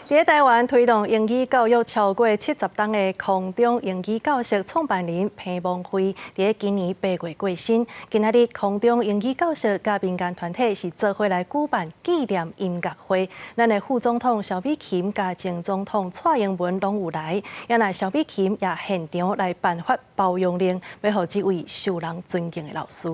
在台湾推动英语教育超过70年的空中英语教室创办人彭蒙辉，在今年8月过身。今仔日空中英语教室甲民间团体是做伙来举办纪念音乐会。咱的副总统萧美琴甲前总统蔡英文拢有来，也来萧美琴也现场来颁发褒扬令，要予这位受人尊敬的老师。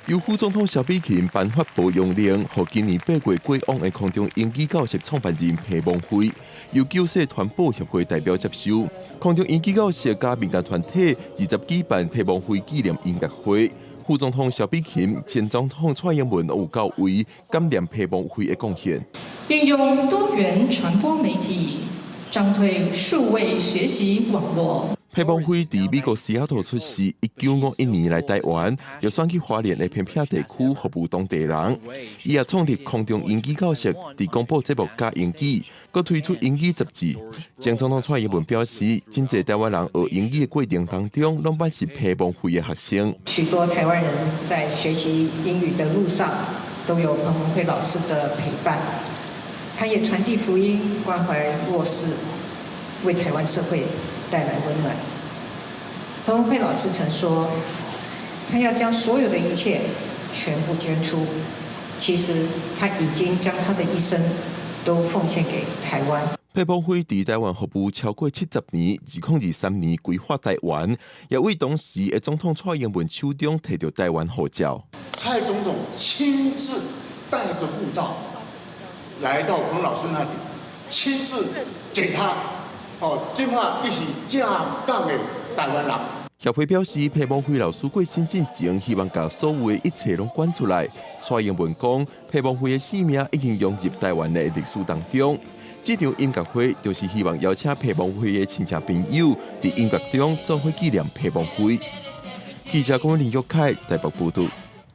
由副总统萧美琴颁发褒扬令，予今年8月过往的空中英语教室创办人彭蒙辉，由旧社团保协会代表接收。空中英语教室甲民间团体20举办彭蒙辉纪念音乐会。副总统萧美琴、前总统蔡英文有到位感念彭蒙辉的贡献，运用多元传播媒体，张推数位学习网络。 彭蒙辉在美国西雅图出世，1951年来台湾，就选去花莲的偏僻地区服务当地人。伊也创立空中英语教室，在广播节目教英语，佮推出英语杂志。前总统蔡英文表示，真侪台湾人学英语的过程当中，拢捌是彭蒙辉的学生。许多台湾人在学习英语的路上，都有彭蒙辉老师的陪伴。他也传递福音，关怀弱势，为台湾社会 带来温暖。彭蒙辉老师曾说，他要将所有的一切全部捐出。其实他已经将他的一生都奉献给台湾。彭蒙辉在台湾服务超过70年，2023年规划台湾，也为当时的总统蔡英文手中摕到台湾护照。蔡总统亲自带着护照来到彭老师那里，亲自给他。 哦，即马你是正港的台湾人。协会表示，彭蒙辉老师过身之前，希望把所有的一切拢管出来。蔡英文讲，彭蒙辉的生命已经融入台湾的历史当中。这场音乐会就是希望邀请彭蒙辉的亲戚朋友，在音乐中做伙纪念彭蒙辉。记者郭林玉凯台北报道。